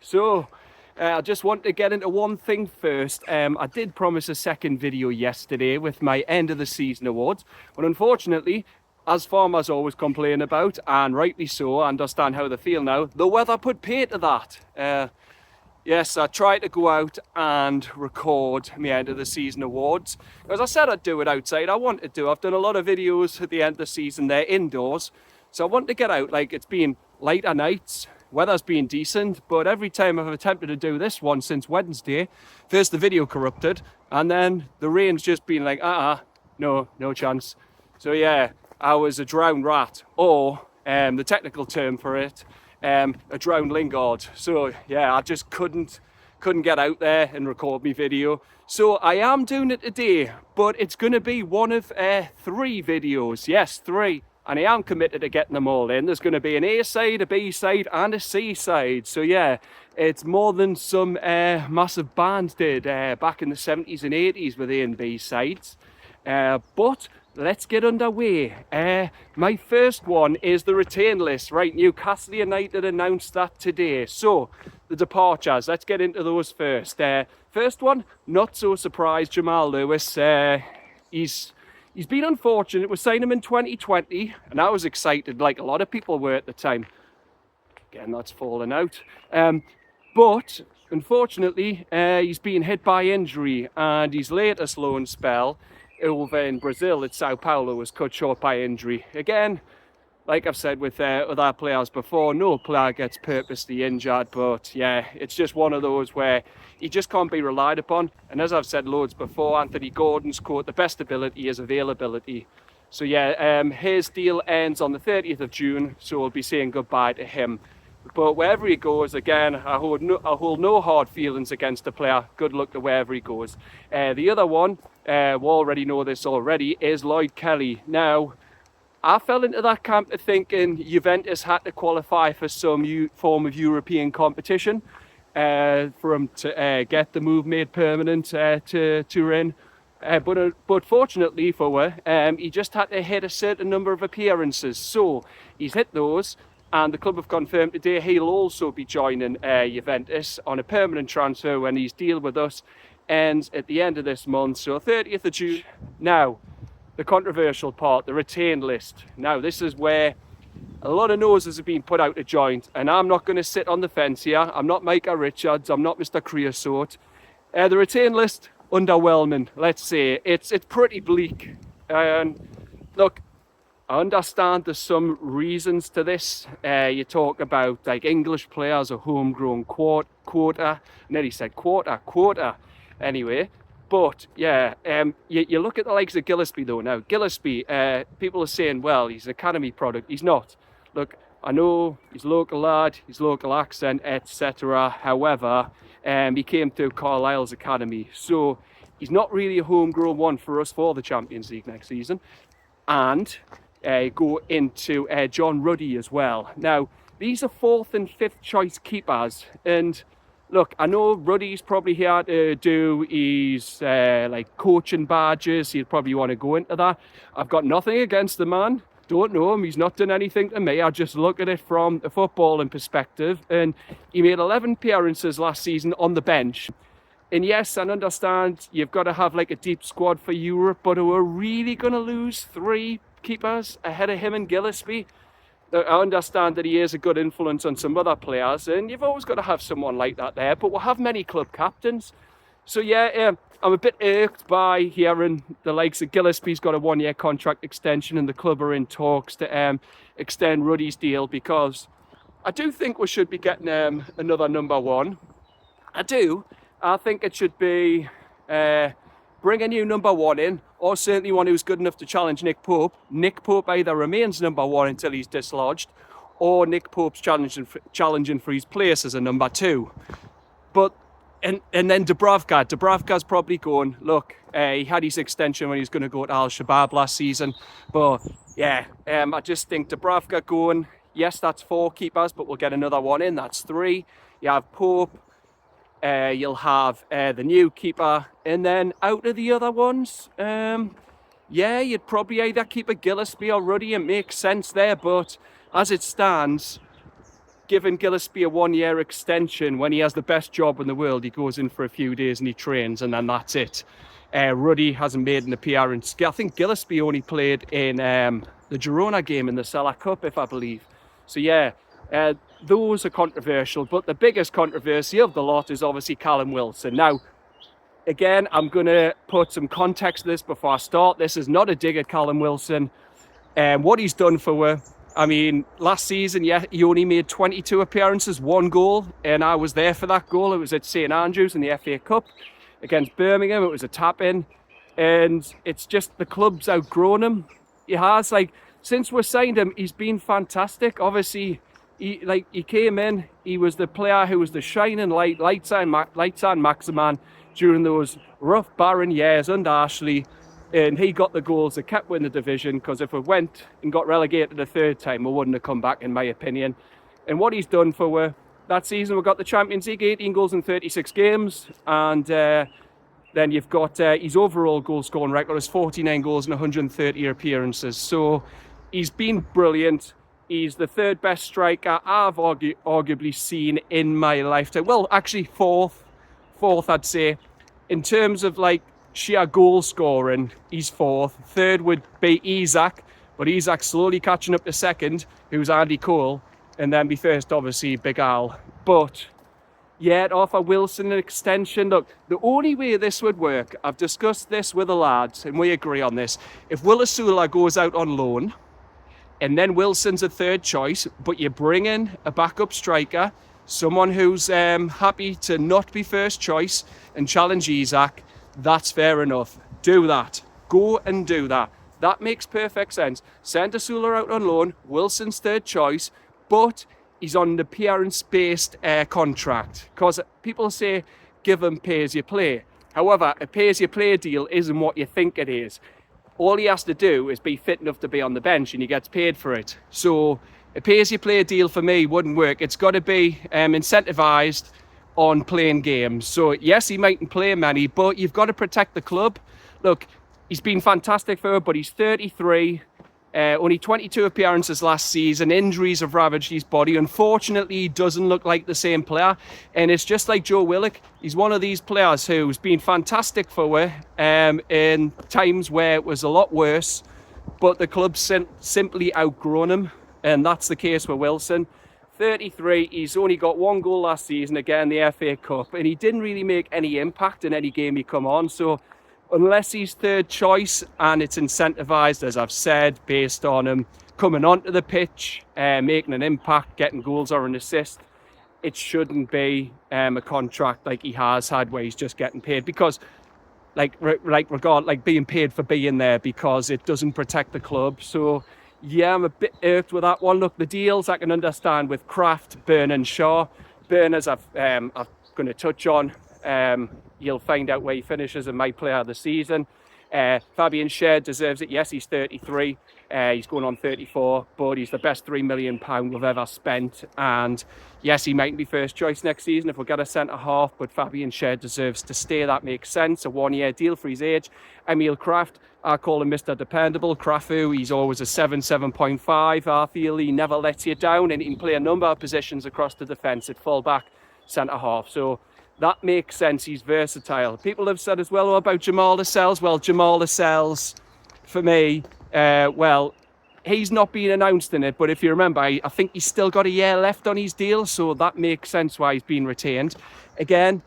So I just want to get into one thing first. I did promise a second video yesterday with my end of the season awards, but unfortunately, as farmers always complain about, and rightly so, I understand how they feel now, the weather put pay to that. Yes, I tried to go out and record my end of the season awards. As I said I'd do it outside, I wanted to. I've done a lot of videos at the end of the season there indoors. So I want to get out, like it's been lighter nights, weather's been decent, but every time I've attempted to do this one since Wednesday, first the video corrupted, and then the rain's just been like, no chance. So yeah, I was a drowned rat, or the technical term for it, a drowned lingard. So yeah, I just couldn't get out there and record my video. So I am doing it today, but it's going to be one of 3 videos. Yes, 3. And I am committed to getting them all in. There's going to be an A side, a B side, and a C side. So yeah, it's more than some massive bands did back in the 70s and 80s with A and B sides. But let's get underway. My first one is the retain list. Right, Newcastle United announced that today. So, the departures, let's get into those first. First one, not so surprised, JamalLewis. He's been unfortunate. We signed him in 2020, and I was excited, like a lot of people were at the time. Again, that's fallen out. But, unfortunately, he's been hit by injury, and his latest loan spell over in Brazil at Sao Paulo was cut short by injury. Again, like I've said with other players before, no player gets purposely injured, but yeah, it's just one of those where he just can't be relied upon. And as I've said loads before, Anthony Gordon's quote, the best ability is availability. So yeah, his deal ends on the 30th of June, so we'll be saying goodbye to him. But wherever he goes, again, I hold no hard feelings against the player. Good luck to wherever he goes. The other one, we already know this already, is LloydKelly. Now, I fell into that camp of thinking Juventus had to qualify for some form of European competition for him to get the move made permanent to Turin. But fortunately for her, he just had to hit a certain number of appearances. So he's hit those. And the club have confirmed today he'll also be joining Juventus on a permanent transfer when his deal with us ends at the end of this month, so 30th of June. Now, the controversial part, the retain list. Now, this is where a lot of noses have been put out of joint, and I'm not going to sit on the fence here. I'm not Micah Richards, I'm not Mr. Creosote. The retain list, underwhelming, let's say. It's pretty bleak. And look, I understand there's some reasons to this. You talk about like English players, a homegrown quota. Nearly said quota. Anyway, but yeah, you look at the likes of Gillespie though. Now, Gillespie, people are saying, well, he's an academy product. He's not. Look, I know he's local lad, his local accent, etc. However, he came through Carlisle's academy. So he's not really a homegrown one for us for the Champions League next season. And go into JohnRuddy as well. Now, these are 4th and 5th choice keepers, and look, I know Ruddy's probably here to do his like coaching badges. He'd probably want to go into that. I've got nothing against the man. Don't know him. He's not done anything to me. I just look at it from a footballing perspective, and he made 11 appearances last season on the bench. And yes, I understand you've got to have like a deep squad for Europe, but we're really going to lose 3 keepers ahead of him and Gillespie. I understand that he is a good influence on some other players, and you've always got to have someone like that there, but we'll have many club captains. So yeah, I'm a bit irked by hearing the likes of Gillespie's got a 1-year contract extension and the club are in talks to extend Ruddy's deal, because I do think we should be getting another number 1. I do. I think it should be bring a new number 1 in, or certainly one who's good enough to challenge Nick Pope. Nick Pope either remains number 1 until he's dislodged, or Nick Pope's challenging for his place as a number 2. But and then Dubravka's probably going, look, he had his extension when he was going to go to Al Shabab last season, but yeah, I just think Dubravka going, yes, that's 4 keepers, but we'll get another 1 in, that's 3. You have Pope, you'll have the new keeper, and then out of the other ones, yeah, you'd probably either keep a Gillespie or Ruddy. It makes sense there, but as it stands, given Gillespie a 1-year extension when he has the best job in the world. He goes in for a few days and he trains, and then that's it. Ruddy hasn't made an appearance. I think Gillespie only played in the Girona game in the Salah Cup, if I believe. So yeah, those are controversial. But the biggest controversy of the lot is obviously CallumWilson. Now, again, I'm going to put some context to this before I start. This is not a dig at CallumWilson. What he's done for I mean, last season, yeah, he only made 22 appearances, 1 goal, and I was there for that goal. It was at St Andrews in the FA Cup against Birmingham. It was a tap-in, and it's just the club's outgrown him. He has, like, since we signed him, he's been fantastic. Obviously, he came in, he was the player who was the shining lights on Maximan during those rough, barren years under Ashley. And he got the goals that kept winning the division, because if we went and got relegated a third time, we wouldn't have come back, in my opinion. And what he's done for that season, we got the Champions League, 18 goals in 36 games. And then you've got his overall goal scoring record is 49 goals in 130 appearances. So he's been brilliant. He's the 3rd best striker I've arguably seen in my lifetime. Well, actually fourth, I'd say. In terms of like sheer goal scoring, he's 4th. 3rd would be Isak, but Isak's slowly catching up to 2nd, who's Andy Cole, and then be 1st, obviously, Big Al. But yeah, to offer Wilson an extension, look, the only way this would work, I've discussed this with the lads, and we agree on this. If Willisula goes out on loan, and then Wilson's a 3rd choice, but you bring in a backup striker, someone who's happy to not be 1st choice and challenge Isak, that's fair enough. Do that. Go and do that. That makes perfect sense. Send Asula out on loan. Wilson's 3rd choice, but he's on an appearance-based contract. Because people say, give him pay-as-you-play. However, a pay-as-you-play deal isn't what you think it is. All he has to do is be fit enough to be on the bench, and he gets paid for it. So a pay-as-you-play deal for me wouldn't work. It's got to be incentivised on playing games. So yes, he mightn't play many, but you've got to protect the club. Look, he's been fantastic for her, but he's 33, only 22 appearances last season. Injuries have ravaged his body. Unfortunately, he doesn't look like the same player, and it's just like Joe Willock. He's one of these players who's been fantastic for her in times where it was a lot worse, but the club's simply outgrown him, and that's the case with Wilson. 33, he's only got 1 goal last season, again, the FA Cup, and he didn't really make any impact in any game he come on. So unless he's 3rd choice and it's incentivised, as I've said, based on him coming onto the pitch, making an impact, getting goals or an assist, it shouldn't be a contract like he has had where he's just getting paid, because like being paid for being there, because it doesn't protect the club. So yeah, I'm a bit irked with that one. Look, the deals I can understand with Kraft, Byrne and Shaw. Byrne, as I'm going to touch on, you'll find out where he finishes in my player of the season. Fabian Schär deserves it. Yes, he's 33. He's going on 34, but he's the best £3 million we've ever spent. And yes, he might be 1st choice next season if we get a centre-half, but Fabian Schär deserves to stay. That makes sense. A 1-year deal for his age. Emil Kraft, I call him Mr. Dependable. Krafu, he's always a 7.5. I feel he never lets you down, and he can play a number of positions across the defence at full-back, centre-half. So that makes sense. He's versatile. People have said as well about Jamal Lascelles. Well, Jamal Lascelles, for me, he's not been announced in it, but if you remember, I think he's still got a year left on his deal, so that makes sense why he's been retained. Again,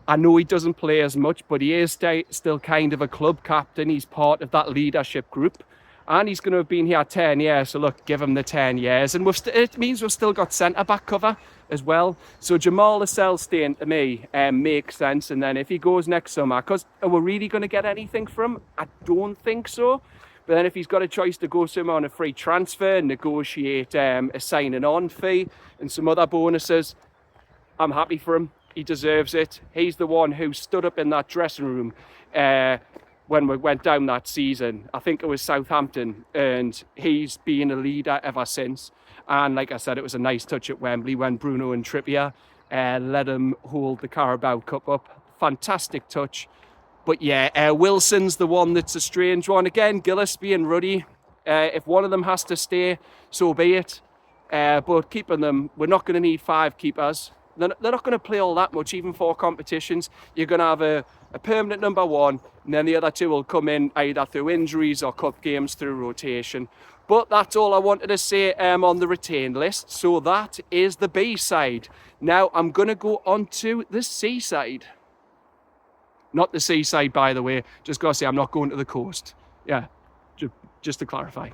I know he doesn't play as much, but he is still kind of a club captain. He's part of that leadership group, and he's going to have been here 10 years, so look, give him the 10 years, and it means we've still got centre-back cover as well. So Jamal Lascelles staying, to me, makes sense. And then if he goes next summer, because are we really going to get anything from him? I don't think so. But then if he's got a choice to go somewhere on a free transfer, negotiate a signing on fee and some other bonuses, I'm happy for him. He deserves it. He's the one who stood up in that dressing room when we went down that season. I think it was Southampton, and he's been a leader ever since. And like I said, it was a nice touch at Wembley when Bruno and Trippier let him hold the Carabao Cup up. Fantastic touch. But yeah, Wilson's the one that's a strange one. Again, Gillespie and Ruddy, if one of them has to stay, so be it. but keeping them, we're not going to need 5 keepers. They're not going to play all that much, even for competitions. You're going to have a permanent number 1, and then the other 2 will come in either through injuries or cup games through rotation. But that's all I wanted to say on the retained list. So that is the B side. Now I'm going to go on to the C side. Not the C side, by the way. Just got to say, I'm not going to the coast. Yeah, just to clarify.